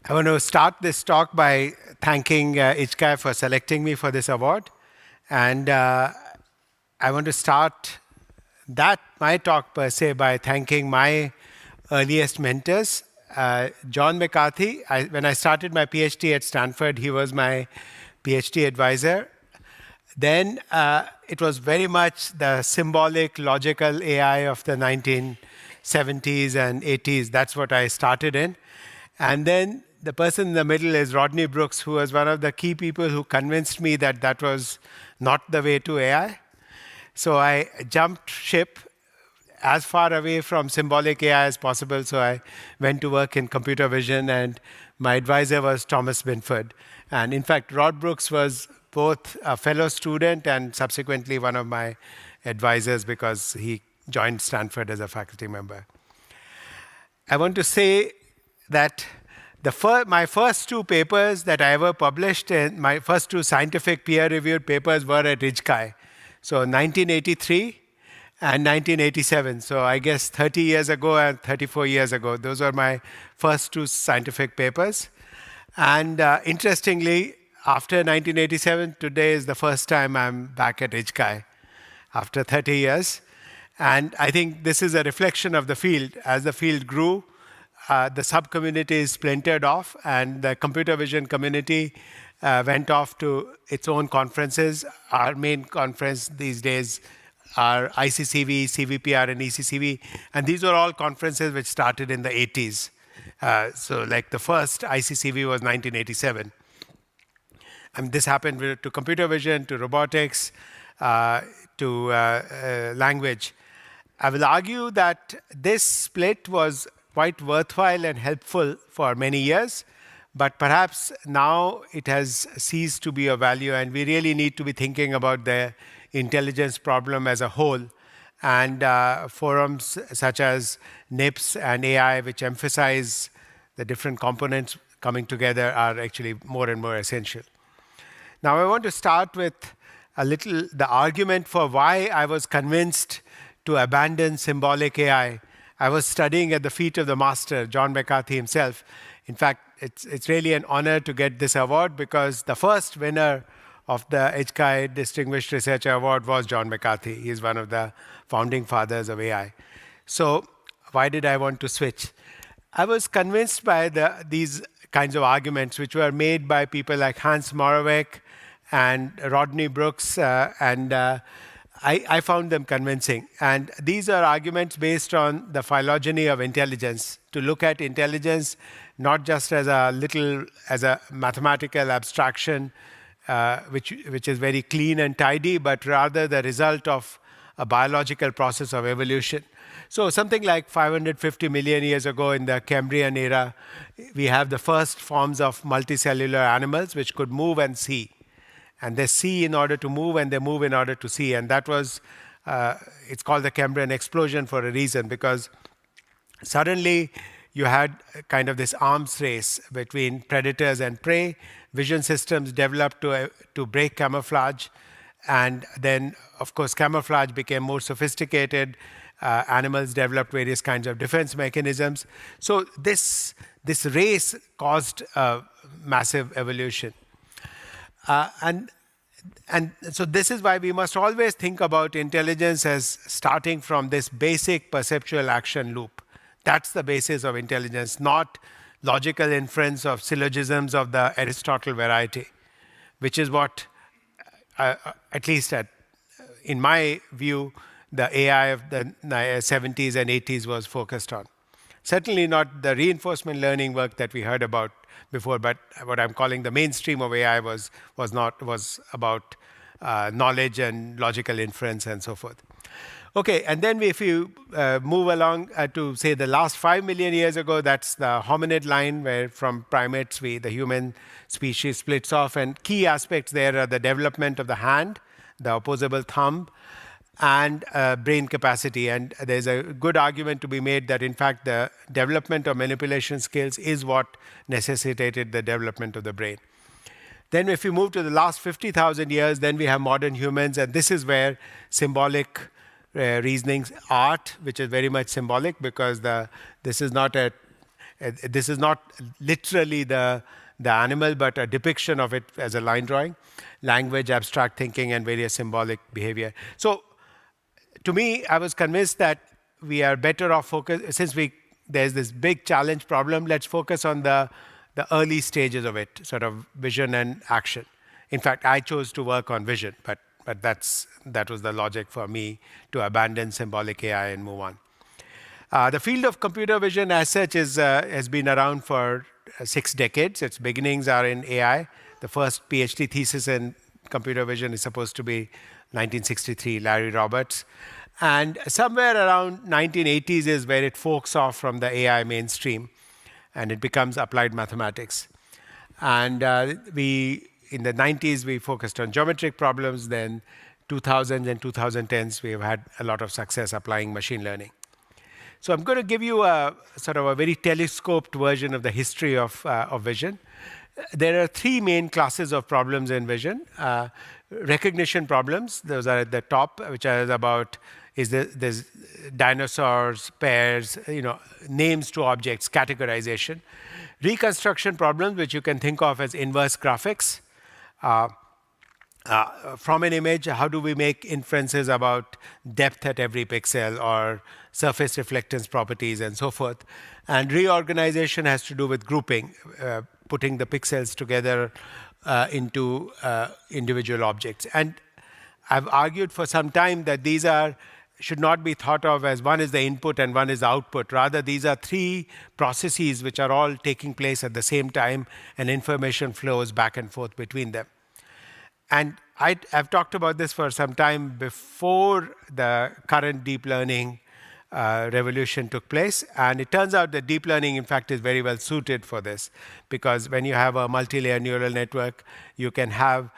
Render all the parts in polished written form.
I want to start this talk by thanking IJCAI for selecting me for this award. And I want to start my talk per se by thanking my earliest mentors. John McCarthy, when I started my PhD at Stanford, he was my PhD advisor. Then it was very much the symbolic, logical AI of the 1970s and 80s. That's what I started in. And then the person in the middle is Rodney Brooks, who was one of the key people who convinced me that that was not the way to AI. So I jumped ship as far away from symbolic AI as possible. So I went to work in computer vision, and my advisor was Thomas Binford. And in fact, Rod Brooks was both a fellow student and subsequently one of my advisors because he joined Stanford as a faculty member. I want to say that my first two papers that I ever published, my first two scientific peer-reviewed papers were at IJCAI. So 1983 and 1987. So I guess 30 years ago and 34 years ago. Those are my first two scientific papers. And interestingly, after 1987, today is the first time I'm back at IJCAI after 30 years. And I think this is a reflection of the field. As the field grew, the sub-community splintered off, and the computer vision community went off to its own conferences. Our main conference these days are ICCV, CVPR, and ECCV. And these were all conferences which started in the 80s. So like the first ICCV was 1987. And this happened to computer vision, to robotics, to language. I will argue that this split was quite worthwhile and helpful for many years, but perhaps now it has ceased to be of value, and we really need to be thinking about the intelligence problem as a whole. And forums such as NIPS and AI, which emphasize the different components coming together, are actually more and more essential. Now, I want to start with the argument for why I was convinced to abandon symbolic AI. I was studying at the feet of the master, John McCarthy himself. In fact, it's really an honor to get this award because the first winner of the IJCAI Distinguished Researcher Award was John McCarthy. He is one of the founding fathers of AI. So why did I want to switch? I was convinced by these kinds of arguments which were made by people like Hans Moravec and Rodney Brooks, I found them convincing. And these are arguments based on the phylogeny of intelligence, to look at intelligence not just as a mathematical abstraction, which is very clean and tidy, but rather the result of a biological process of evolution. So something like 550 million years ago in the Cambrian era, we have the first forms of multicellular animals which could move and see. And they see in order to move, and they move in order to see. And that was, it's called the Cambrian explosion for a reason, because suddenly you had kind of this arms race between predators and prey. Vision systems developed to break camouflage. And then, of course, camouflage became more sophisticated. Animals developed various kinds of defense mechanisms. So this race caused a massive evolution. And so this is why we must always think about intelligence as starting from this basic perceptual action loop. That's the basis of intelligence, not logical inference of syllogisms of the Aristotle variety, which is what, at least in my view, the AI of the 70s and 80s was focused on. Certainly not the reinforcement learning work that we heard about before, but what I'm calling the mainstream of AI was about knowledge and logical inference and so forth. Okay, and then if you move along to say the last 5 million years ago, that's the hominid line where from primates the human species splits off, and key aspects there are the development of the hand, the opposable thumb, and brain capacity. And there's a good argument to be made that, in fact, the development of manipulation skills is what necessitated the development of the brain. Then if we move to the last 50,000 years, then we have modern humans, and this is where symbolic reasoning art, which is very much symbolic because this is not a This is not literally the animal, but a depiction of it as a line drawing, language, abstract thinking, and various symbolic behavior. So to me, I was convinced that we are better off focus, since there's this big challenge problem, let's focus on the early stages of it, sort of vision and action. In fact, I chose to work on vision, but that was the logic for me to abandon symbolic AI and move on. The field of computer vision as such has been around for 6 decades. Its beginnings are in AI. The first PhD thesis in computer vision is supposed to be 1963, Larry Roberts. And somewhere around 1980s is where it forks off from the AI mainstream, and it becomes applied mathematics. And in the 90s, we focused on geometric problems. Then 2000s and 2010s, we have had a lot of success applying machine learning. So I'm going to give you a sort of a very telescoped version of the history of vision. There are 3 main classes of problems in vision. Recognition problems, those are at the top, which are about there's dinosaurs, pears, names to objects, categorization. Reconstruction problems, which you can think of as inverse graphics. From an image, how do we make inferences about depth at every pixel or surface reflectance properties and so forth. And reorganization has to do with grouping, putting the pixels together into individual objects. And I've argued for some time that these should not be thought of as one is the input and one is the output. Rather, these are 3 processes which are all taking place at the same time, and information flows back and forth between them. And I've talked about this for some time before the current deep learning revolution took place. And it turns out that deep learning, in fact, is very well suited for this, because when you have a multi-layer neural network, you can have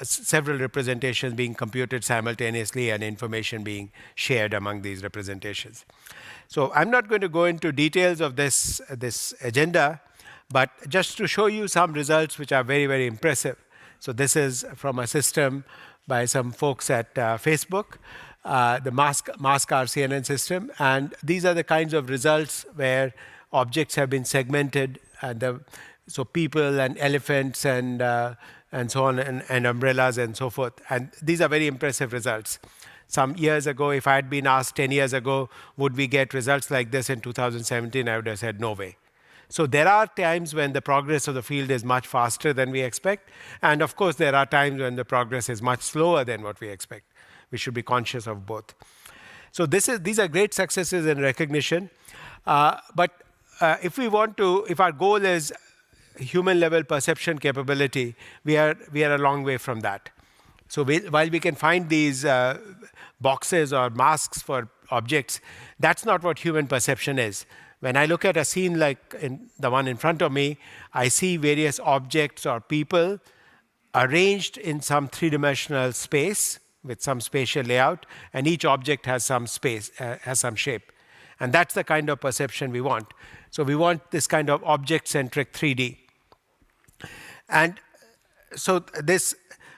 several representations being computed simultaneously and information being shared among these representations. So I'm not going to go into details of this agenda, but just to show you some results which are very, very impressive. So this is from a system by some folks at Facebook, the mask RCNN system. And these are the kinds of results where objects have been segmented, so people and elephants and so on, and umbrellas and so forth. And these are very impressive results. Some years ago, if I had been asked 10 years ago, would we get results like this in 2017, I would have said no way. So there are times when the progress of the field is much faster than we expect. And of course, there are times when the progress is much slower than what we expect. We should be conscious of both. So these are great successes in recognition. But if our goal is human level perception capability, we are a long way from that. So while we can find these boxes or masks for objects, that's not what human perception is. When I look at a scene like in the one in front of me, I see various objects or people arranged in some 3-dimensional space with some spatial layout, and each object has some space, has some shape. And that's the kind of perception we want. So we want this kind of object-centric 3D. And so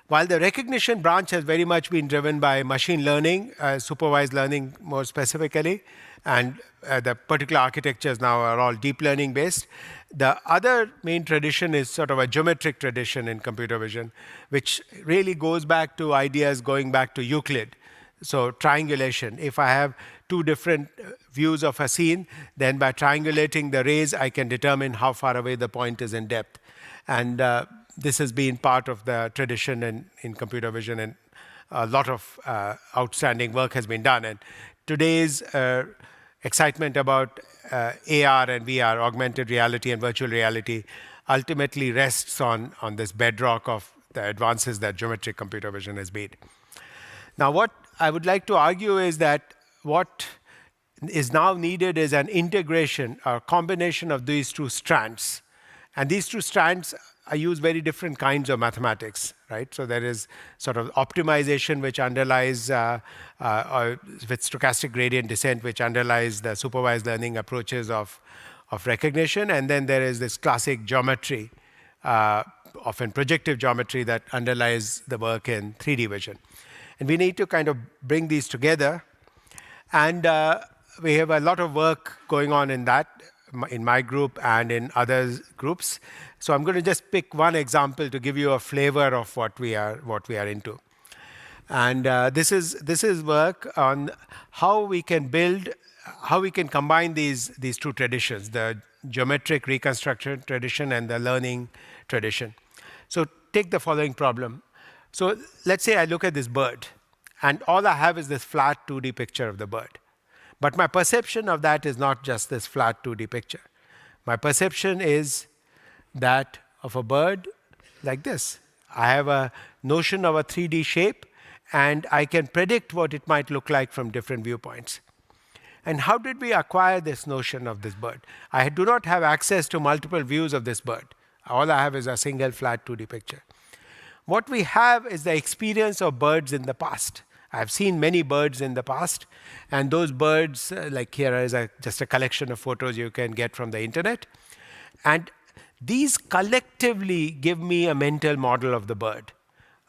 while the recognition branch has very much been driven by machine learning, supervised learning more specifically, and the particular architectures now are all deep learning based, the other main tradition is sort of a geometric tradition in computer vision, which really goes back to ideas going back to Euclid. So triangulation. If I have 2 different views of a scene, then by triangulating the rays, I can determine how far away the point is in depth. And this has been part of the tradition in computer vision, and a lot of outstanding work has been done. And today's excitement about AR and VR, augmented reality and virtual reality, ultimately rests on this bedrock of the advances that geometric computer vision has made. Now, what I would like to argue is that what is now needed is an integration or combination of these 2 strands. And these 2 strands use very different kinds of mathematics, right? So there is sort of optimization which underlies, with stochastic gradient descent, which underlies the supervised learning approaches of recognition. And then there is this classic geometry, often projective geometry, that underlies the work in 3D vision. And we need to kind of bring these together. And we have a lot of work going on in that. in my group and in other groups. So I'm going to just pick one example to give you a flavor of what we are into. And this is work on how we can combine these two traditions, the geometric reconstruction tradition and the learning tradition. So take the following problem. So let's say I look at this bird, and all I have is this flat 2D picture of the bird. But my perception of that is not just this flat 2D picture. My perception is that of a bird like this. I have a notion of a 3D shape, and I can predict what it might look like from different viewpoints. And how did we acquire this notion of this bird? I do not have access to multiple views of this bird. All I have is a single flat 2D picture. What we have is the experience of birds in the past. I've seen many birds in the past, and those birds, like here is just a collection of photos you can get from the internet. And these collectively give me a mental model of the bird.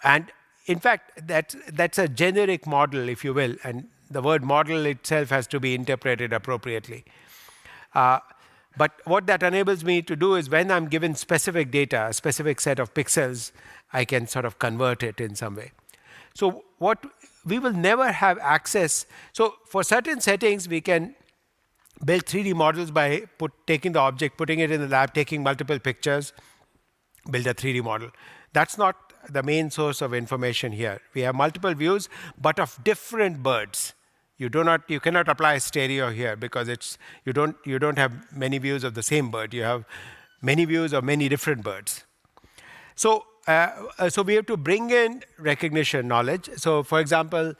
And in fact, that's a generic model, if you will, and the word model itself has to be interpreted appropriately. But what that enables me to do is when I'm given specific data, a specific set of pixels, I can sort of convert it in some way. So what we will never have access. So for certain settings, we can build 3D models by taking the object, putting it in the lab, taking multiple pictures, build a 3D model. That's not the main source of information here. We have multiple views, but of different birds. You cannot apply stereo here because you don't have many views of the same bird. You have many views of many different birds. So we have to bring in recognition knowledge. So for example,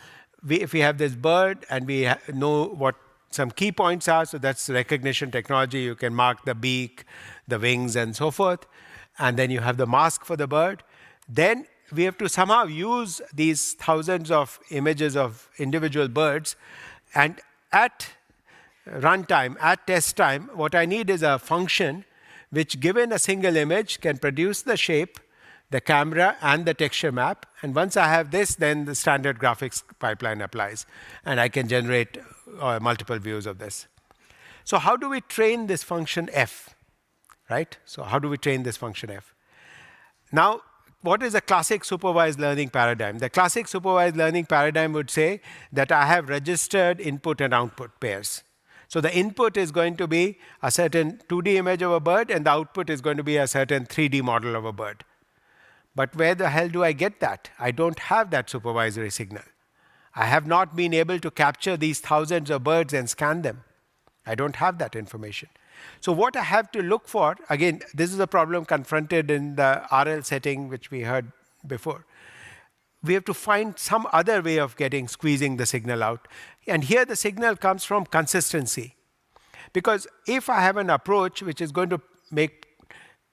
if we have this bird and we know what some key points are, so that's recognition technology. You can mark the beak, the wings, and so forth. And then you have the mask for the bird. Then we have to somehow use these thousands of images of individual birds. And at runtime, at test time, what I need is a function which, given a single image, can produce the shape, the camera, and the texture map. And once I have this, then the standard graphics pipeline applies. And I can generate multiple views of this. So how do we train this function f? Right? So how do we train this function f? Now, what is a classic supervised learning paradigm? The classic supervised learning paradigm would say that I have registered input and output pairs. So the input is going to be a certain 2D image of a bird, and the output is going to be a certain 3D model of a bird. But where the hell do I get that? I don't have that supervisory signal. I have not been able to capture these thousands of birds and scan them. I don't have that information. So what I have to look for, again, this is a problem confronted in the RL setting, which we heard before. We have to find some other way of squeezing the signal out. And here the signal comes from consistency. Because if I have an approach which is going to make,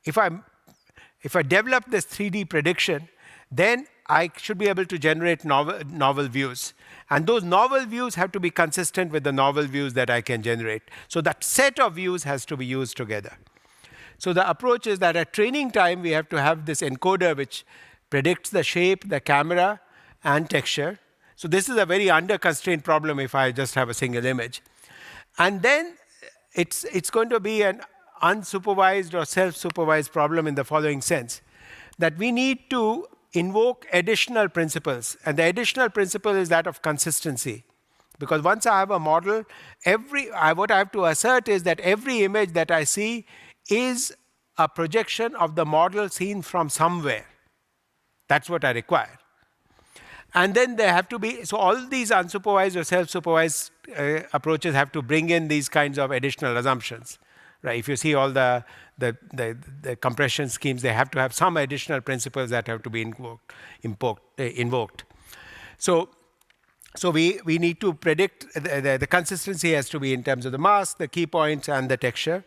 if I develop this 3D prediction, then I should be able to generate novel views. And those novel views have to be consistent with the novel views that I can generate. So that set of views has to be used together. So the approach is that at training time, we have to have this encoder which predicts the shape, the camera, and texture. So this is a very under-constrained problem if I just have a single image. And then it's going to be an unsupervised or self-supervised problem in the following sense, that we need to invoke additional principles. And the additional principle is that of consistency. Because once I have a model, what I have to assert is that every image that I see is a projection of the model seen from somewhere. That's what I require. And then there have to be, so all these unsupervised or self-supervised approaches have to bring in these kinds of additional assumptions. Right? If you see all the compression schemes, they have to have some additional principles that have to be invoked. So we need to predict, the consistency has to be in terms of the mask, the key points, and the texture.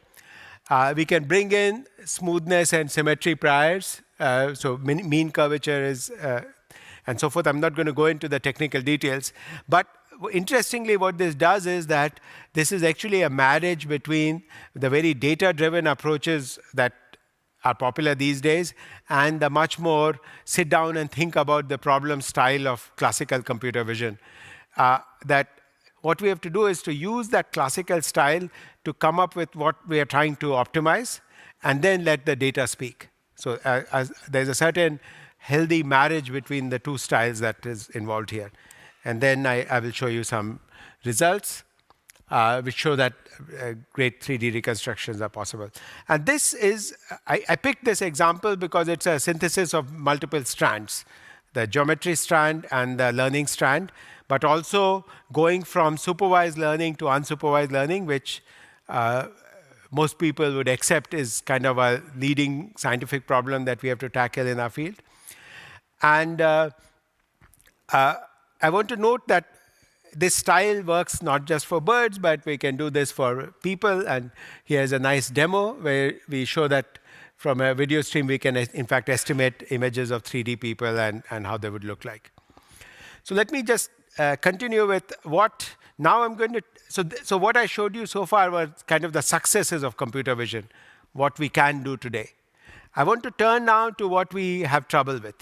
We can bring in smoothness and symmetry priors, so mean curvature is, and so forth. I'm not going to go into the technical details. But interestingly, what this does is that this is actually a marriage between the very data-driven approaches that are popular these days and the much more sit down and think about the problem style of classical computer vision. That what we have to do is to use that classical style to come up with what we are trying to optimize, and then let the data speak. So there's a certain healthy marriage between the two styles that is involved here. And then I will show you some results which show that great 3D reconstructions are possible. And this is, I picked this example because it's a synthesis of multiple strands, the geometry strand and the learning strand, but also going from supervised learning to unsupervised learning, which most people would accept is kind of a leading scientific problem that we have to tackle in our field. And I want to note that this style works not just for birds, but we can do this for people. And here's a nice demo where we show that from a video stream, we can, in fact, estimate images of 3D people and how they would look like. So let me just continue with what now I'm going to. So what I showed you so far were kind of the successes of computer vision, what we can do today. I want to turn now to what we have trouble with.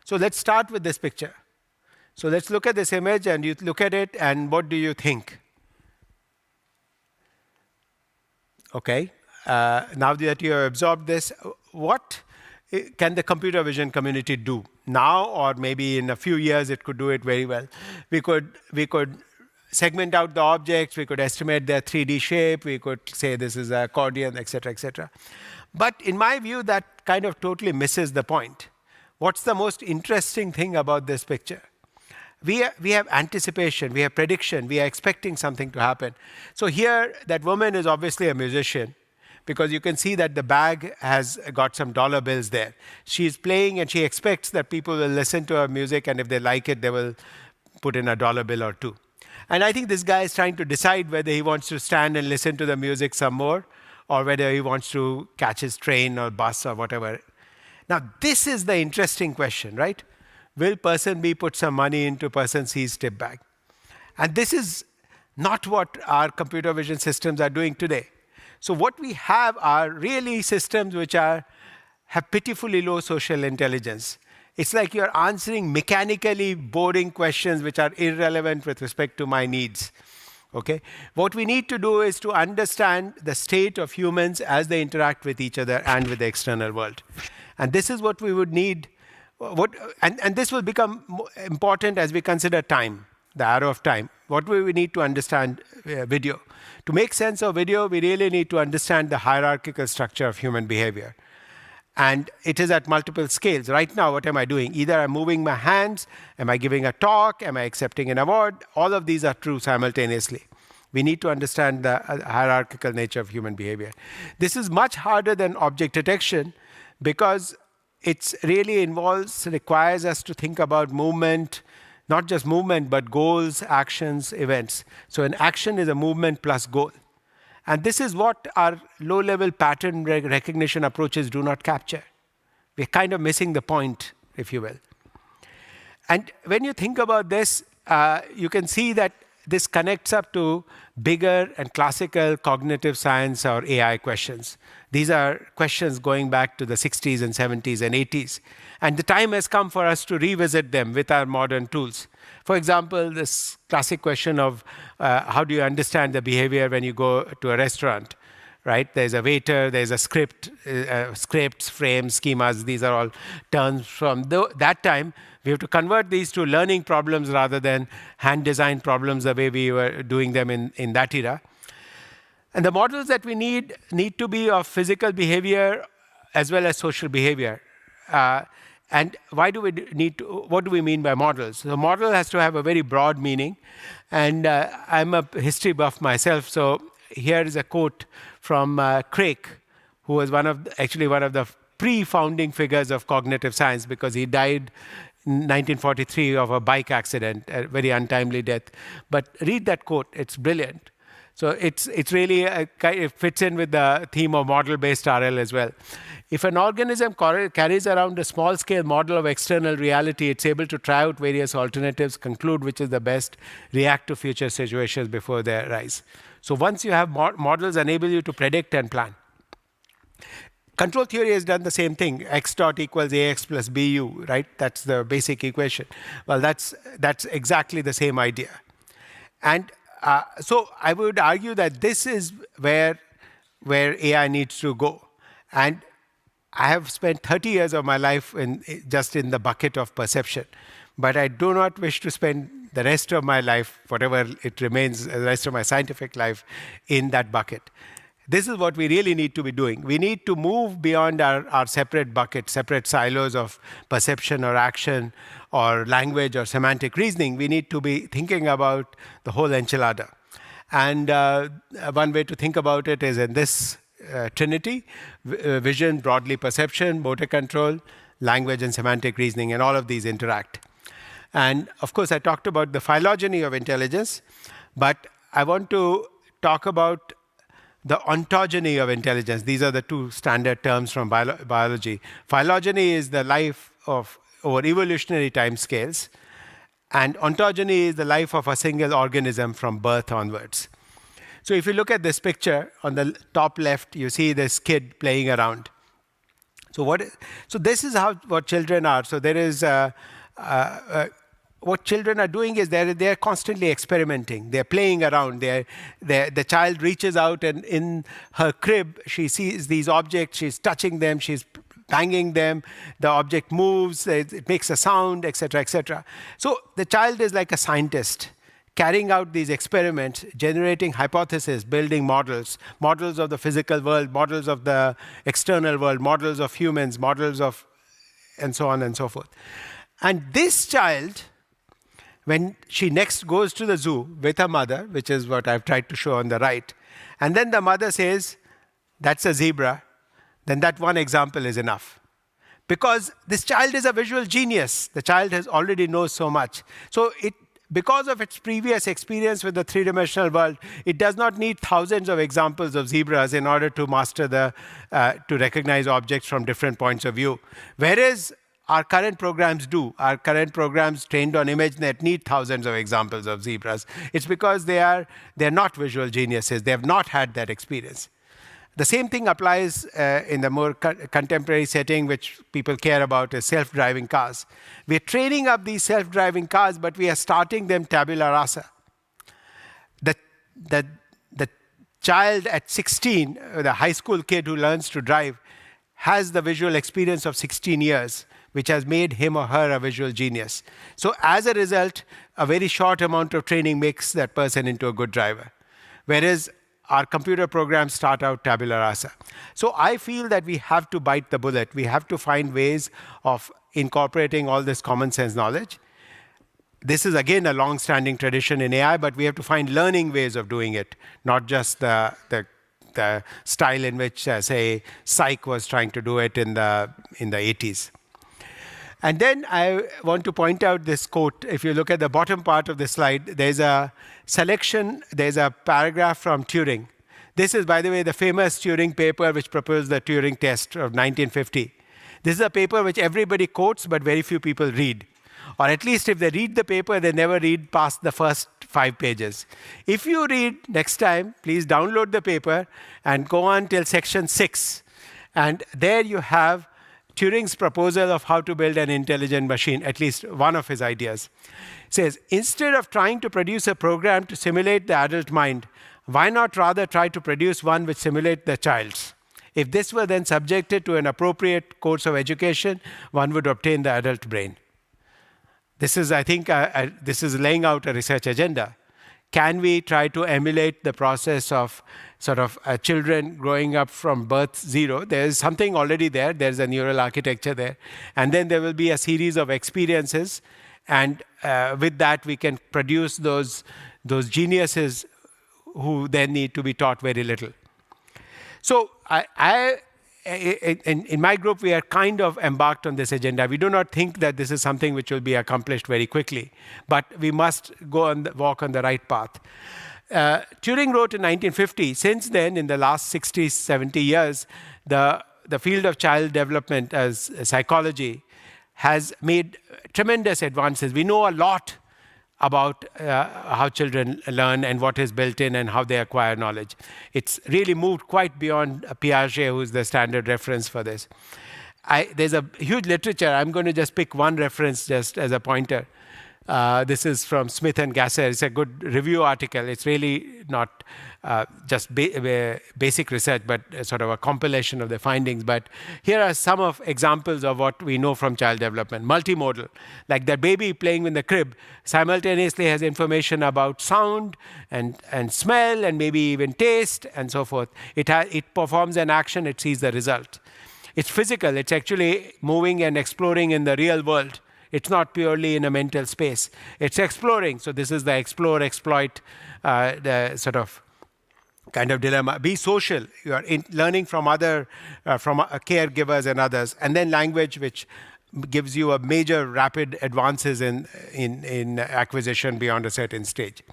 So let's start with this picture. So let's look at this image, and you look at it, and what do you think? Okay. Now that you have absorbed this, what can the computer vision community do now, or maybe in a few years it could do it very well? We could segment out the objects, we could estimate their 3D shape, we could say this is an accordion, etc., etc. But in my view, that kind of totally misses the point. What's the most interesting thing about this picture? We have anticipation, we have prediction, we are expecting something to happen. So here, that woman is obviously a musician, because you can see that the bag has got some dollar bills there. She's playing and she expects that people will listen to her music, and if they like it, they will put in a dollar bill or two. And I think this guy is trying to decide whether he wants to stand and listen to the music some more, or whether he wants to catch his train or bus or whatever. Now, this is the interesting question, right? Will person B put some money into person C's tip bag? And this is not what our computer vision systems are doing today. So what we have are really systems which have pitifully low social intelligence. It's like you're answering mechanically boring questions which are irrelevant with respect to my needs. Okay? What we need to do is to understand the state of humans as they interact with each other and with the external world. And this is what we would need. And this will become important as we consider time, the arrow of time. What we need to understand video. To make sense of video, we really need to understand the hierarchical structure of human behavior. And it is at multiple scales. Right now, what am I doing? Either I'm moving my hands, am I giving a talk, am I accepting an award? All of these are true simultaneously. We need to understand the hierarchical nature of human behavior. This is much harder than object detection because it really requires us to think about movement, not just movement, but goals, actions, events. So an action is a movement plus goal. And this is what our low-level pattern recognition approaches do not capture. We're kind of missing the point, if you will. And when you think about this, you can see that this connects up to bigger and classical cognitive science or AI questions. These are questions going back to the 60s and 70s and 80s. And the time has come for us to revisit them with our modern tools. For example, this classic question of how do you understand the behavior when you go to a restaurant, right? There's a waiter, there's a script, scripts, frames, schemas. These are all terms from that time. We have to convert these to learning problems rather than hand-designed problems the way we were doing them in that era. And the models that we need to be of physical behavior as well as social behavior. And why do we what do we mean by models? The model has to have a very broad meaning. And I'm a history buff myself, so here is a quote from Craig, who was one of the pre-founding figures of cognitive science, because he died in 1943 of a bike accident, a very untimely death. But read that quote, it's brilliant. So it's really, it fits in with the theme of model-based RL as well. If an organism carries around a small-scale model of external reality, it's able to try out various alternatives, conclude which is the best, react to future situations before they arise. So once you have models enable you to predict and plan. Control theory has done the same thing. X dot equals AX plus BU, right? That's the basic equation. Well, that's exactly the same idea. And So I would argue that this is where AI needs to go. And I have spent 30 years of my life just in the bucket of perception. But I do not wish to spend the rest of my life, whatever it remains, the rest of my scientific life, in that bucket. This is what we really need to be doing. We need to move beyond our separate buckets, separate silos of perception or action or language or semantic reasoning. We need to be thinking about the whole enchilada. And one way to think about it is in this trinity: vision, broadly perception, motor control, language and semantic reasoning, and all of these interact. And of course, I talked about the phylogeny of intelligence, but I want to talk about the ontogeny of intelligence. These are the two standard terms from biology. Phylogeny is the life of over evolutionary timescales, and ontogeny is the life of a single organism from birth onwards. So if you look at this picture, on the top left, you see this kid playing around. So this is what children are. So there is what children are doing is they're constantly experimenting. They're playing around. The child reaches out, and in her crib, she sees these objects. She's touching them. She's banging them. The object moves. It makes a sound, etc., etc. So the child is like a scientist, carrying out these experiments, generating hypotheses, building models of the physical world, models of the external world, models of humans, models of, and so on and so forth. And this child, when she next goes to the zoo with her mother, which is what I've tried to show on the right, and then the mother says, "That's a zebra," then that one example is enough. Because this child is a visual genius. The child already knows so much. So because of its previous experience with the three-dimensional world, it does not need thousands of examples of zebras in order to master to recognize objects from different points of view. Whereas our current programs do. Our current programs trained on ImageNet need thousands of examples of zebras. It's because they're not visual geniuses. They have not had that experience. The same thing applies in the more contemporary setting, which people care about, is self-driving cars. We're training up these self-driving cars, but we are starting them tabula rasa. The child at 16, the high school kid who learns to drive, has the visual experience of 16 years, which has made him or her a visual genius. So as a result, a very short amount of training makes that person into a good driver. Whereas our computer programs start out tabula rasa. So I feel that we have to bite the bullet. We have to find ways of incorporating all this common sense knowledge. This is, again, a long-standing tradition in AI, but we have to find learning ways of doing it, not just the style in which, say, Psych was trying to do it in the 80s. And then I want to point out this quote. If you look at the bottom part of the slide, there's a selection, there's a paragraph from Turing. This is, by the way, the famous Turing paper which proposed the Turing test of 1950. This is a paper which everybody quotes, but very few people read. Or at least if they read the paper, they never read past the first 5 pages. If you read next time, please download the paper and go on till section 6. And there you have Turing's proposal of how to build an intelligent machine, at least one of his ideas. It says, instead of trying to produce a program to simulate the adult mind, why not rather try to produce one which simulates the child's? If this were then subjected to an appropriate course of education, one would obtain the adult brain. This is, I think, this is laying out a research agenda. Can we try to emulate the process of children growing up from birth zero? There's something already there. There's a neural architecture there. And then there will be a series of experiences. And with that, we can produce those geniuses who then need to be taught very little. So in my group, we are kind of embarked on this agenda. We do not think that this is something which will be accomplished very quickly, but we must walk on the right path. Turing wrote in 1950. Since then, in the last 60, 70 years, the field of child development as psychology has made tremendous advances. We know a lot about how children learn and what is built in and how they acquire knowledge. It's really moved quite beyond Piaget, who's the standard reference for this. There's a huge literature. I'm going to just pick one reference just as a pointer. This is from Smith and Gasser. It's a good review article. It's really not just basic research, but sort of a compilation of the findings. But here are some of examples of what we know from child development. Multimodal, like the baby playing in the crib, simultaneously has information about sound and smell and maybe even taste and so forth. It performs an action, it sees the result. It's physical, it's actually moving and exploring in the real world. It's not purely in a mental space. It's exploring. So this is the explore, exploit, the sort of kind of dilemma. Be social. You are learning from caregivers and others. And then language, which gives you a major rapid advances in acquisition beyond a certain stage.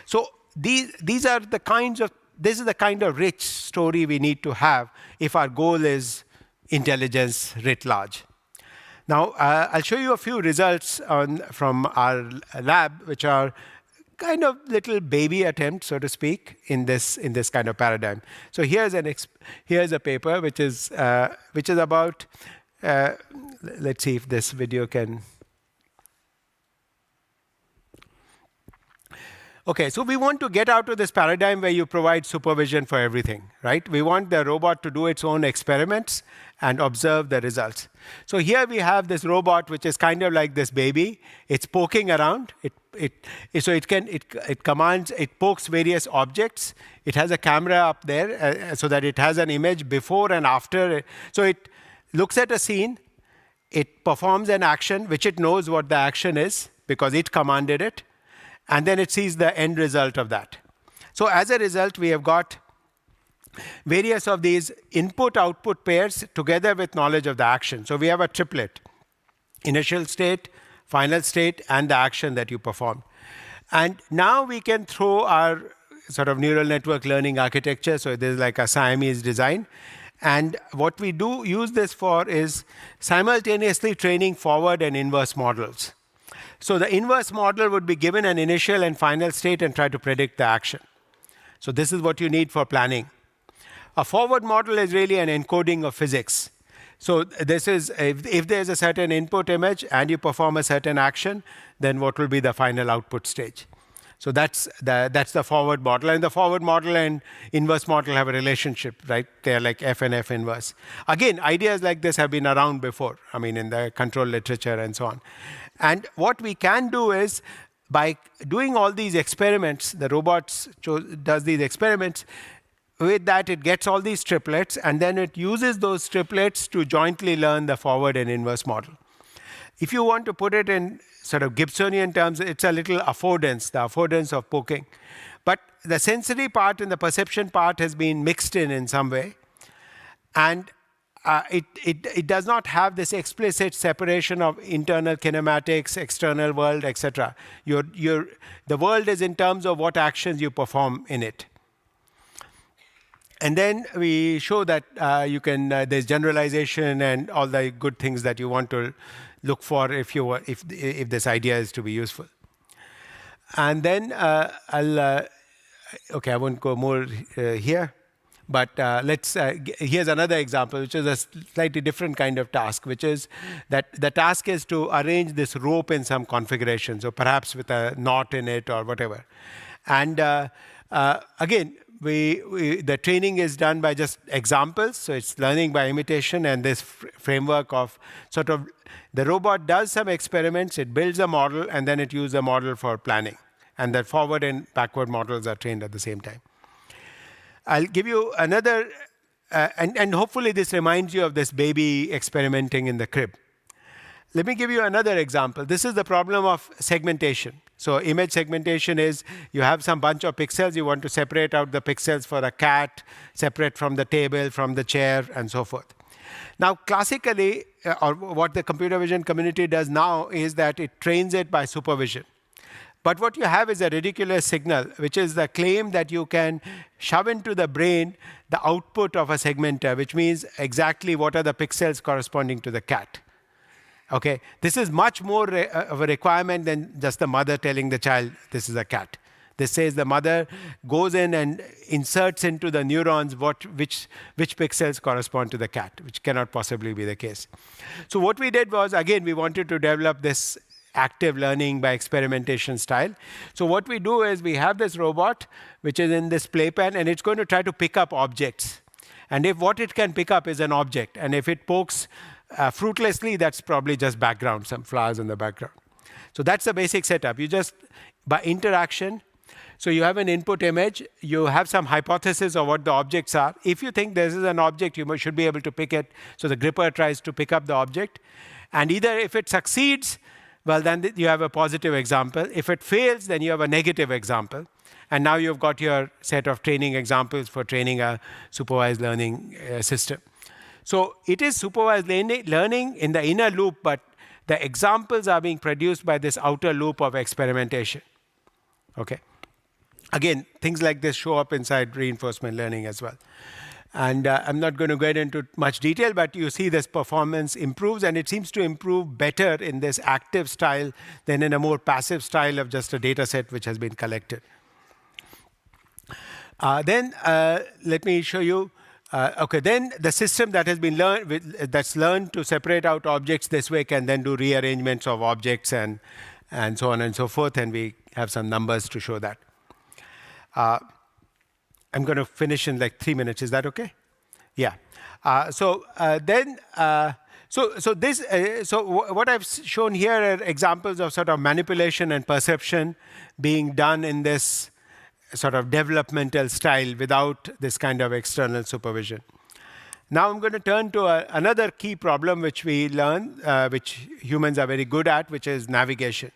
So these are the kinds of, this is the kind of rich story we need to have if our goal is intelligence writ large. Now, I'll show you a few results from our lab, which are kind of little baby attempts, so to speak, in this kind of paradigm. So here's a paper which is about. Let's see if this video can. Okay, so we want to get out of this paradigm where you provide supervision for everything, right? We want the robot to do its own experiments and observe the results. So here we have this robot, which is kind of like this baby. It's poking around. It commands, it pokes various objects. It has a camera up there so that it has an image before and after. So it looks at a scene. It performs an action, which it knows what the action is because it commanded it. And then it sees the end result of that. So as a result, we have got various of these input-output pairs together with knowledge of the action. So we have a triplet: initial state, final state, and the action that you performed. And now we can throw our sort of neural network learning architecture. So there's like a Siamese design. And what we do use this for is simultaneously training forward and inverse models. So the inverse model would be given an initial and final state and try to predict the action. So this is what you need for planning. A forward model is really an encoding of physics. So this is, if there's a certain input image and you perform a certain action, then what will be the final output stage? So that's the forward model. And the forward model and inverse model have a relationship, right? They're like F and F inverse. Again, ideas like this have been around before, I mean, in the control literature and so on. And what we can do is, by doing all these experiments, the robot does these experiments. With that, it gets all these triplets, and then it uses those triplets to jointly learn the forward and inverse model. If you want to put it in sort of Gibsonian terms, it's a little affordance, the affordance of poking. But the sensory part and the perception part has been mixed in some way. And it does not have this explicit separation of internal kinematics, external world, etc. The world is in terms of what actions you perform in it. And then we show that there's generalization and all the good things that you want to look for if this idea is to be useful. And then okay, I won't go more here. But here's another example, which is a slightly different kind of task, which is that the task is to arrange this rope in some configuration, so perhaps with a knot in it or whatever. And again, the training is done by just examples, so it's learning by imitation, and this framework of sort of the robot does some experiments, it builds a model, and then it uses the model for planning. And the forward and backward models are trained at the same time. I'll give you another, and hopefully this reminds you of this baby experimenting in the crib. Let me give you another example. This is the problem of segmentation. So image segmentation is you have some bunch of pixels, you want to separate out the pixels for a cat, separate from the table, from the chair, and so forth. Now, classically, or what the computer vision community does now is that it trains it by supervision. But what you have is a ridiculous signal, which is the claim that you can shove into the brain the output of a segmenter, which means exactly what are the pixels corresponding to the cat. Okay, this is much more of a requirement than just the mother telling the child, this is a cat. This says the mother goes in and inserts into the neurons which pixels correspond to the cat, which cannot possibly be the case. So what we did was, again, we wanted to develop this active learning by experimentation style. So what we do is we have this robot which is in this playpen, and it's going to try to pick up objects. And if what it can pick up is an object, and if it pokes fruitlessly, that's probably just background, some flowers in the background. So that's the basic setup. You just, by interaction, so you have an input image, you have some hypothesis of what the objects are. If you think this is an object, you should be able to pick it. So the gripper tries to pick up the object. And either if it succeeds, well, then you have a positive example. If it fails, then you have a negative example. And now you've got your set of training examples for training a supervised learning system. So it is supervised learning in the inner loop, but the examples are being produced by this outer loop of experimentation. Okay. Again, things like this show up inside reinforcement learning as well. And I'm not going to get into much detail, but you see this performance improves, and it seems to improve better in this active style than in a more passive style of just a data set which has been collected. Then let me show you. Okay, then the system that has been that's learned to separate out objects this way can then do rearrangements of objects and so on and so forth, and we have some numbers to show that. I'm going to finish in like 3 minutes. Is that okay? Yeah. So what I've shown here are examples of sort of manipulation and perception being done in this sort of developmental style without this kind of external supervision. Now I'm going to turn to another key problem which we learn, which humans are very good at, which is navigation.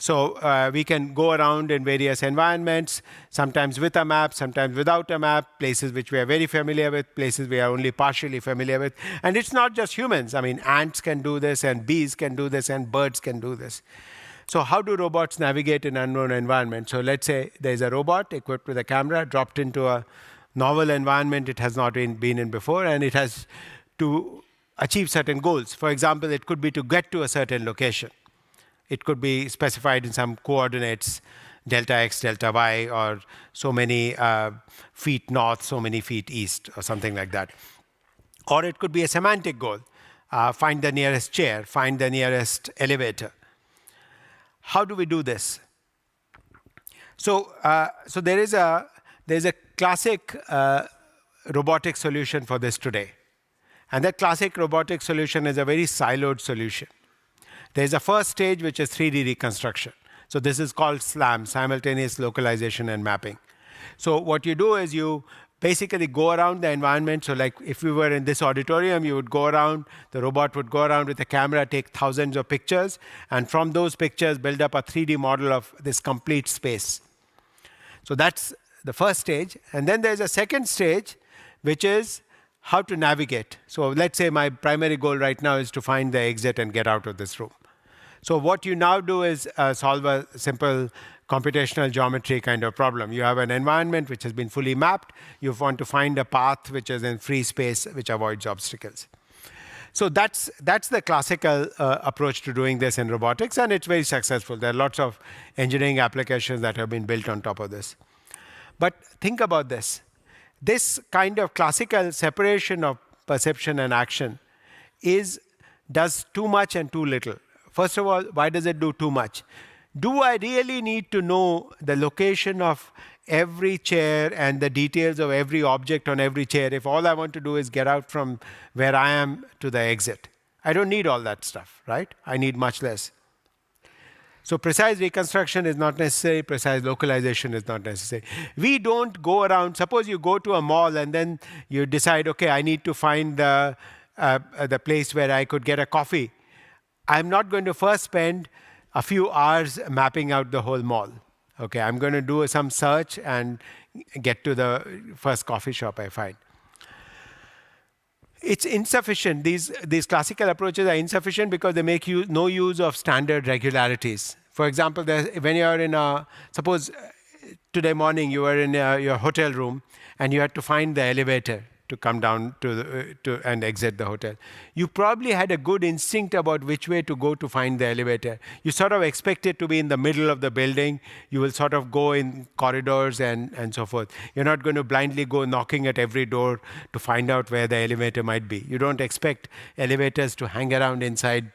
So we can go around in various environments, sometimes with a map, sometimes without a map, places which we are very familiar with, places we are only partially familiar with. And it's not just humans. I mean, ants can do this, and bees can do this, and birds can do this. So how do robots navigate in unknown environments? So let's say there's a robot equipped with a camera, dropped into a novel environment it has not been in before, and it has to achieve certain goals. For example, it could be to get to a certain location. It could be specified in some coordinates, delta x, delta y, or so many feet north, so many feet east, or something like that. Or it could be a semantic goal. Find the nearest chair, find the nearest elevator. How do we do this? So there's a classic robotic solution for this today. And that classic robotic solution is a very siloed solution. There's a first stage, which is 3D reconstruction. So this is called SLAM, simultaneous localization and mapping. So what you do is you basically go around the environment. So like if we were in this auditorium, you would go around, the robot would go around with a camera, take thousands of pictures, and from those pictures build up a 3D model of this complete space. So that's the first stage. And then there's a second stage, which is how to navigate. So let's say my primary goal right now is to find the exit and get out of this room. So what you now do is solve a simple computational geometry kind of problem. You have an environment which has been fully mapped. You want to find a path which is in free space, which avoids obstacles. So that's the classical approach to doing this in robotics, and it's very successful. There are lots of engineering applications that have been built on top of this. But think about this. This kind of classical separation of perception and action does too much and too little. First of all, why does it do too much? Do I really need to know the location of every chair and the details of every object on every chair if all I want to do is get out from where I am to the exit? I don't need all that stuff, right? I need much less. So precise reconstruction is not necessary. Precise localization is not necessary. We don't go around. Suppose you go to a mall and then you decide, okay, I need to find the place where I could get a coffee. I'm not going to first spend a few hours mapping out the whole mall. Okay, I'm going to do some search and get to the first coffee shop I find. It's insufficient. These classical approaches are insufficient because they make no use of standard regularities. For example, when you are suppose today morning you were in your hotel room and you had to find the elevator. to come down and exit the hotel. You probably had a good instinct about which way to go to find the elevator. You sort of expect it to be in the middle of the building. You will sort of go in corridors and so forth. You're not going to blindly go knocking at every door to find out where the elevator might be. You don't expect elevators to hang around inside,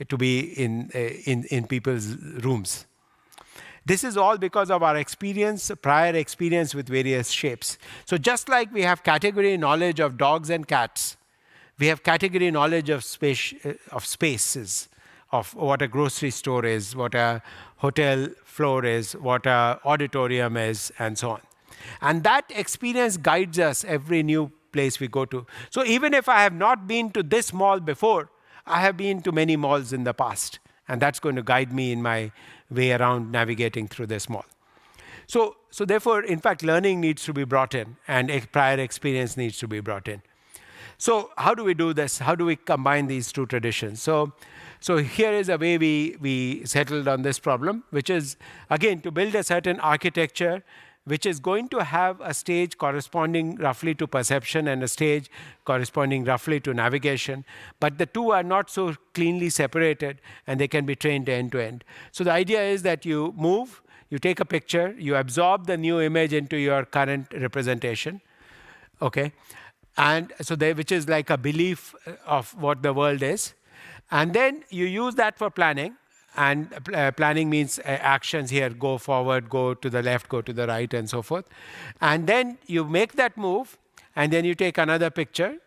to be in people's rooms. This is all because of our experience, prior experience with various shapes. So just like we have category knowledge of dogs and cats, we have category knowledge of spaces, of what a grocery store is, what a hotel floor is, what a auditorium is, and so on. And that experience guides us every new place we go to. So even if I have not been to this mall before, I have been to many malls in the past. And that's going to guide me in my way around navigating through this mall. So therefore, in fact, learning needs to be brought in, and prior experience needs to be brought in. So how do we do this? How do we combine these two traditions? So here is a way we settled on this problem, which is, again, to build a certain architecture which is going to have a stage corresponding roughly to perception and a stage corresponding roughly to navigation. But the two are not so cleanly separated, and they can be trained end to end. So the idea is that you move, you take a picture, you absorb the new image into your current representation, okay? And so which is like a belief of what the world is. And then you use that for planning. And planning means actions here, go forward, go to the left, go to the right, and so forth. And then you make that move, and then you take another picture,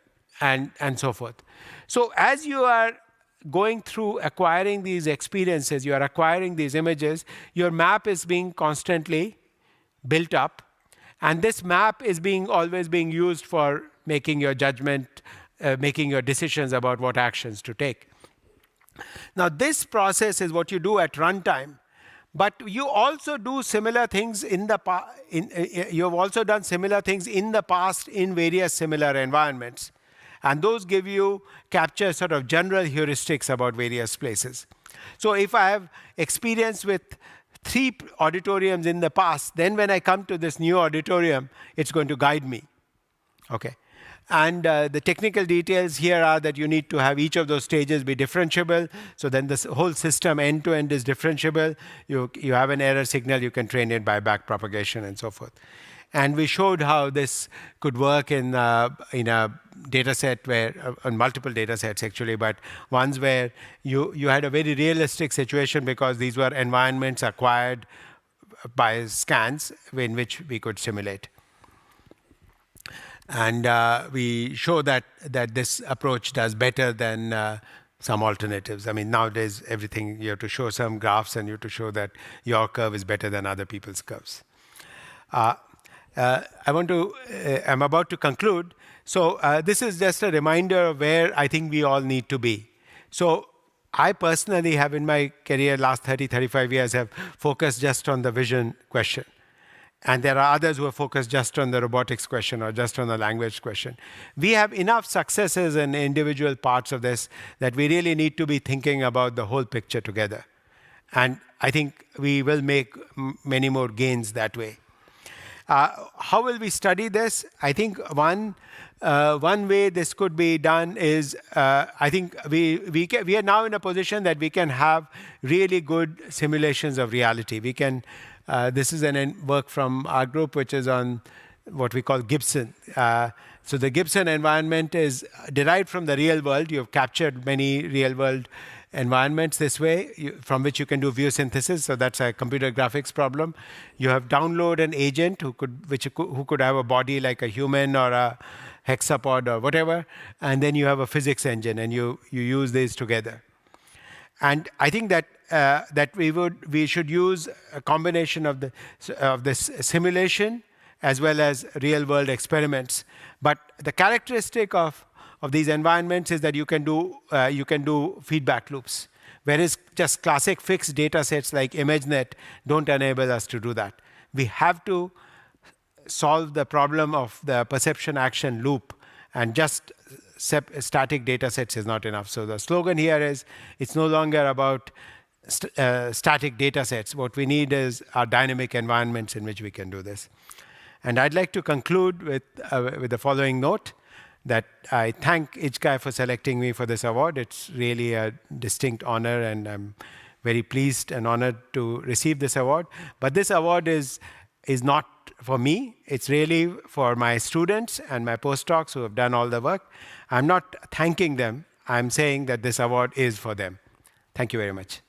and so forth. So as you are going through acquiring these experiences, you are acquiring these images, your map is being constantly built up. And this map is always being used for making your judgment, making your decisions about what actions to take. Now, this process is what you do at runtime, but you also do similar things in the past. You have also done similar things in the past in various similar environments, and those capture sort of general heuristics about various places. So, if I have experience with 3 auditoriums in the past, then when I come to this new auditorium, it's going to guide me. Okay. And the technical details here are that you need to have each of those stages be differentiable. So then this whole system end to end is differentiable. You have an error signal, you can train it by backpropagation and so forth. And we showed how this could work in a data set where, on multiple data sets actually, but ones where you had a very realistic situation because these were environments acquired by scans in which we could simulate. And we show that this approach does better than some alternatives. I mean, nowadays, everything, you have to show some graphs and you have to show that your curve is better than other people's curves. I'm about to conclude. So this is just a reminder of where I think we all need to be. So I personally have in my career, last 30, 35 years, have focused just on the vision question. And there are others who are focused just on the robotics question or just on the language question. We have enough successes in individual parts of this that we really need to be thinking about the whole picture together. And I think we will make many more gains that way. How will we study this? I think one way this could be done is, I think we are now in a position that we can have really good simulations of reality. We can. This is work from our group, which is on what we call Gibson. So the Gibson environment is derived from the real world. You have captured many real world environments this way, from which you can do view synthesis. So that's a computer graphics problem. You have download an agent who could have a body like a human or a hexapod or whatever, and then you have a physics engine, and you use these together. And I think that we should use a combination of this simulation as well as real world experiments. But the characteristic of these environments is that you can do feedback loops, whereas just classic fixed data sets like ImageNet don't enable us to do that. We have to solve the problem of the perception action loop, and just static data sets is not enough. So the slogan here is, it's no longer about static data sets. What we need is our dynamic environments in which we can do this. And I'd like to conclude with the following note. that I thank IJCAI for selecting me for this award. It's really a distinct honor, and I'm very pleased and honored to receive this award. But this award is not for me. It's really for my students and my postdocs who have done all the work. I'm not thanking them. I'm saying that this award is for them. Thank you very much.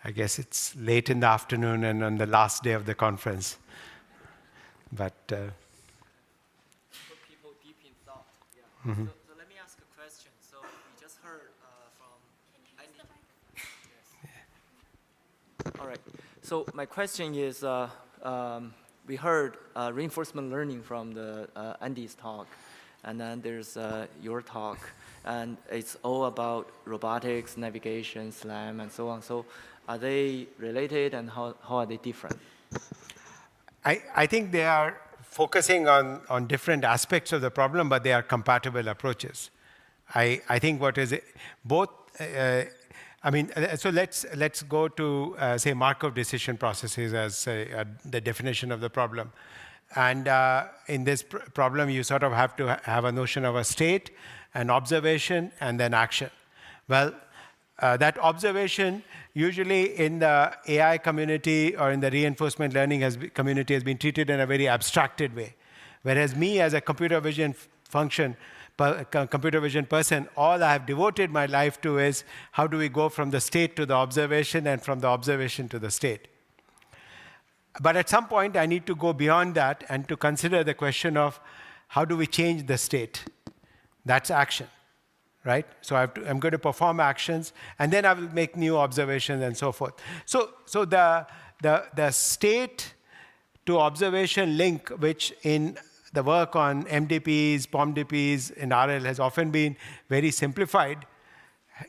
I guess it's late in the afternoon and on the last day of the conference. But put people deep in thought. Yeah. So let me ask a question. So we just heard from. Yes. All right. So my question is, we heard reinforcement learning from the Andy's talk, and then there's your talk, and it's all about robotics, navigation, SLAM, and so on. So are they related, and how are they different? I think they are focusing on different aspects of the problem, but they are compatible approaches. I think what is it, both, so let's go to, say, Markov decision processes as the definition of the problem. And in this problem, you sort of have to have a notion of a state, an observation, and then action. Well, that observation, usually in the AI community or in the reinforcement learning community, has been treated in a very abstracted way. Whereas me, as a computer vision person, all I have devoted my life to is how do we go from the state to the observation and from the observation to the state. But at some point, I need to go beyond that and to consider the question of how do we change the state. That's action. Right? So I'm going to perform actions, and then I will make new observations and so forth. So the state to observation link, which in the work on MDPs, POMDPs in RL has often been very simplified,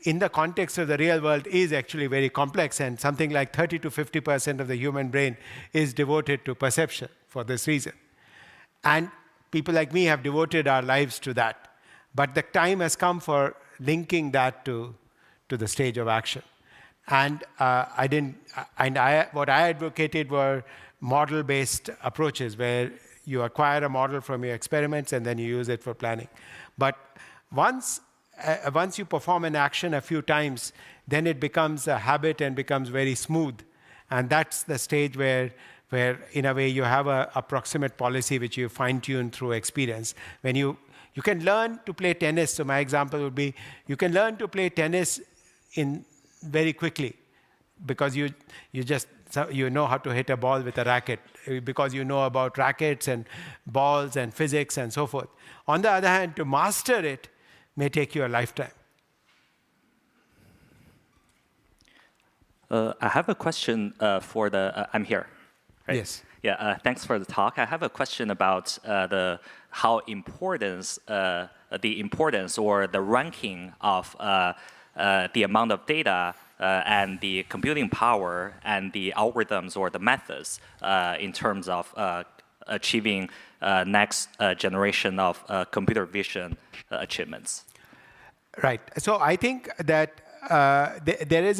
in the context of the real world is actually very complex, and something like 30 to 50% of the human brain is devoted to perception for this reason. And people like me have devoted our lives to that. But the time has come for linking that to the stage of action. And what I advocated were model-based approaches where you acquire a model from your experiments and then you use it for planning. But once you perform an action a few times, then it becomes a habit and becomes very smooth. And that's the stage where in a way, you have an approximate policy which you fine-tune through experience. When you can learn to play tennis. So my example would be, you can learn to play tennis very quickly because you know how to hit a ball with a racket, because you know about rackets and balls and physics and so forth. On the other hand, to master it may take you a lifetime. I have a question for I'm here, right? Yes. Yeah, thanks for the talk. I have a question about the importance or the ranking of the amount of data and the computing power and the algorithms or the methods in terms of achieving next generation of computer vision achievements. Right. So I think that there is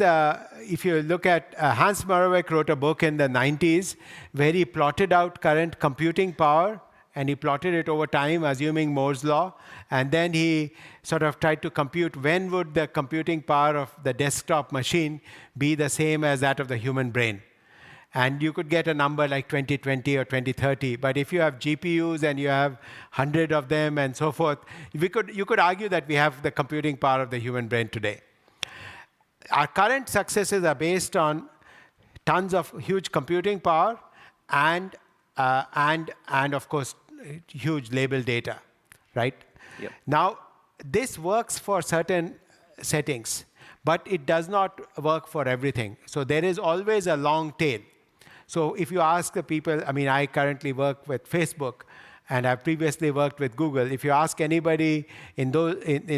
if you look at Hans Moravec wrote a book in the 90s where he plotted out current computing power, and he plotted it over time, assuming Moore's law. And then he sort of tried to compute when would the computing power of the desktop machine be the same as that of the human brain. And you could get a number like 2020 or 2030. But if you have GPUs and you have 100 of them and so forth, you could argue that we have the computing power of the human brain today. Our current successes are based on tons of huge computing power and of course, huge label data, right? Yep. Now, this works for certain settings, but it does not work for everything. So there is always a long tail. So if you ask the people, I mean, I currently work with Facebook, and I've previously worked with Google. If you ask anybody in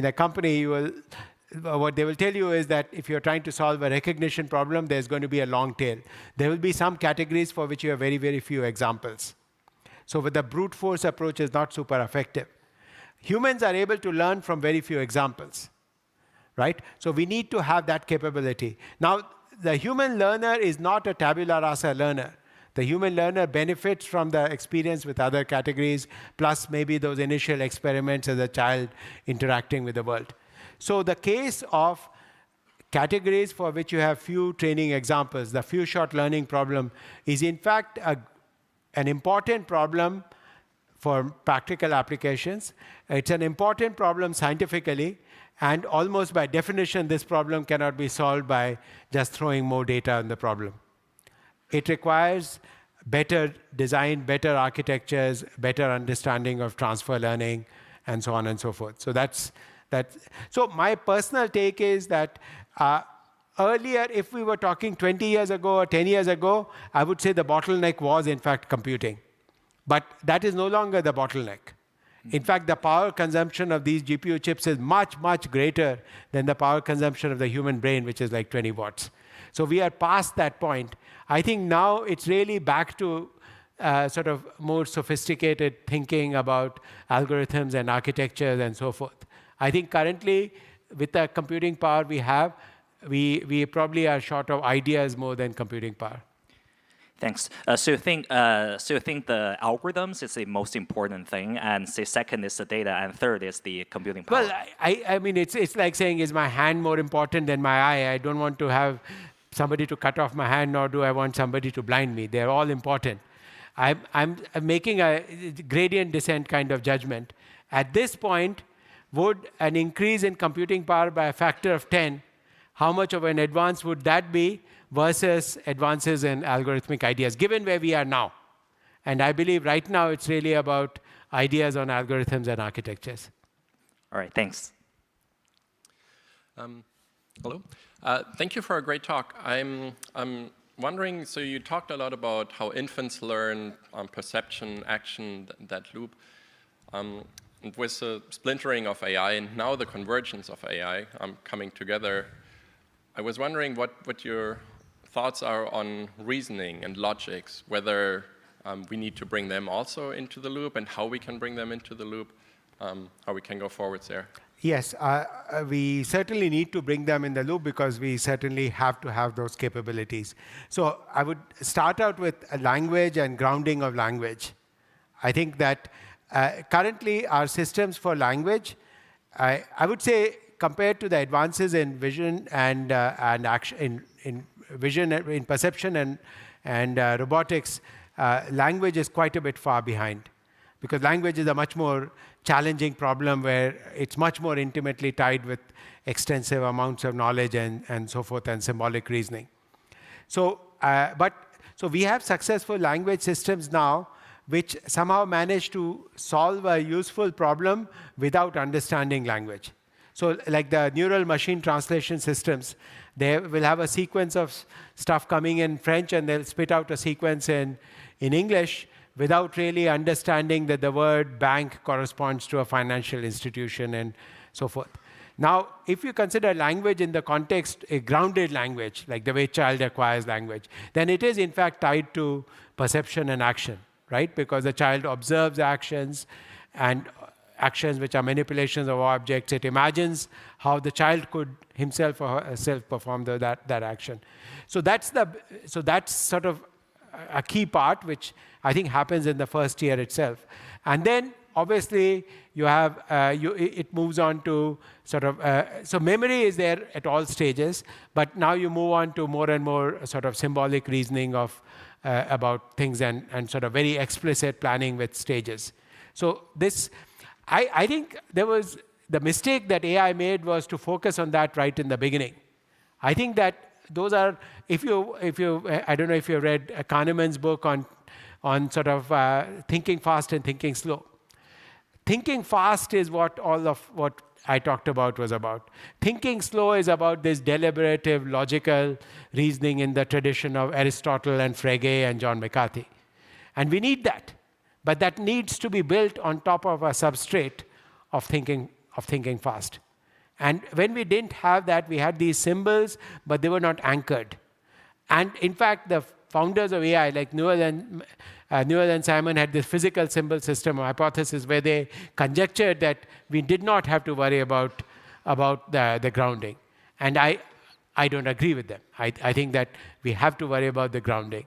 a company, what they will tell you is that if you're trying to solve a recognition problem, there's going to be a long tail. There will be some categories for which you have very, very few examples. So with the brute force approach is not super effective. Humans are able to learn from very few examples, right? So we need to have that capability. Now, the human learner is not a tabula rasa learner. The human learner benefits from the experience with other categories, plus maybe those initial experiments as a child interacting with the world. So the case of categories for which you have few training examples, the few shot learning problem, is in fact an important problem for practical applications. It's an important problem scientifically, and almost by definition, this problem cannot be solved by just throwing more data on the problem. It requires better design, better architectures, better understanding of transfer learning, and so on and so forth. So so my personal take is that earlier, if we were talking 20 years ago or 10 years ago, I would say the bottleneck was, in fact, computing. But that is no longer the bottleneck. In fact, the power consumption of these GPU chips is much, much greater than the power consumption of the human brain, which is like 20 watts. So we are past that point. I think now it's really back to sort of more sophisticated thinking about algorithms and architectures and so forth. I think currently, with the computing power we have, we probably are short of ideas more than computing power. Thanks. So you think the algorithms is the most important thing, and say second is the data, and third is the computing power? Well, I mean, it's like saying, is my hand more important than my eye? I don't want to have somebody to cut off my hand, nor do I want somebody to blind me. They're all important. I'm making a gradient descent kind of judgment. At this point, would an increase in computing power by a factor of 10, how much of an advance would that be versus advances in algorithmic ideas, given where we are now? And I believe right now it's really about ideas on algorithms and architectures. All right, thanks. Hello. Thank you for a great talk. I'm wondering, so you talked a lot about how infants learn perception, action, that loop. And with the splintering of AI and now the convergence of AI coming together, I was wondering what your thoughts are on reasoning and logics, whether we need to bring them also into the loop and how we can bring them into the loop, how we can go forwards there. Yes, we certainly need to bring them in the loop because we certainly have to have those capabilities. So I would start out with a language and grounding of language. I think that currently our systems for language, I would say compared to the advances in vision and action, in vision, in perception and robotics, language is quite a bit far behind. Because language is a much more challenging problem where it's much more intimately tied with extensive amounts of knowledge and so forth and symbolic reasoning. So we have successful language systems now which somehow manage to solve a useful problem without understanding language. So like the neural machine translation systems, they will have a sequence of stuff coming in French and they'll spit out a sequence in English without really understanding that the word bank corresponds to a financial institution and so forth. Now, if you consider language in the context, a grounded language, like the way child acquires language, then it is in fact tied to perception and action, right? Because the child observes actions and actions which are manipulations of objects. It imagines how the child could himself or herself perform that action. So that's sort of a key part which I think happens in the first year itself. And then obviously you have, it moves on to sort of, so memory is there at all stages, but now you move on to more and more sort of symbolic reasoning of about things and sort of very explicit planning with stages. So this, I think there was, the mistake that AI made was to focus on that right in the beginning. I think that those are, if you, I don't know if you read Kahneman's book on sort of thinking fast and thinking slow. Thinking fast is what I talked about was about. Thinking slow is about this deliberative, logical reasoning in the tradition of Aristotle and Frege and John McCarthy. And we need that. But that needs to be built on top of a substrate of thinking fast. And when we didn't have that, we had these symbols, but they were not anchored. And in fact, the founders of AI, like Newell and Simon, had this physical symbol system or hypothesis where they conjectured that we did not have to worry about the grounding. And I don't agree with them. I think that we have to worry about the grounding.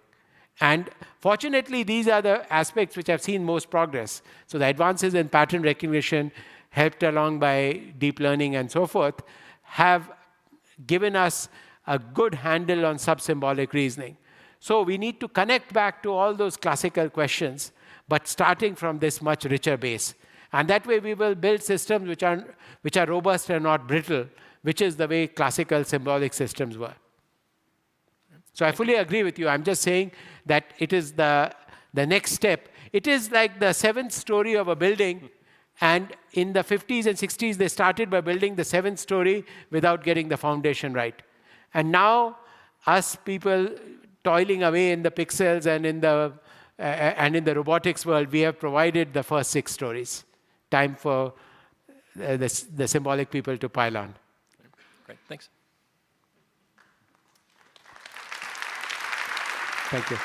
And fortunately, these are the aspects which have seen most progress. So the advances in pattern recognition, helped along by deep learning and so forth, have given us a good handle on sub-symbolic reasoning. So we need to connect back to all those classical questions, but starting from this much richer base. And that way we will build systems which are robust and not brittle, which is the way classical symbolic systems were. So I fully agree with you. I'm just saying that it is the next step. It is like the 7th story of a building, and in the 50s and 60s, they started by building the 7th story without getting the foundation right. And now, us people toiling away in the pixels and in the robotics world, we have provided the first 6 stories. Time for the symbolic people to pile on. Great, thanks. Thank you.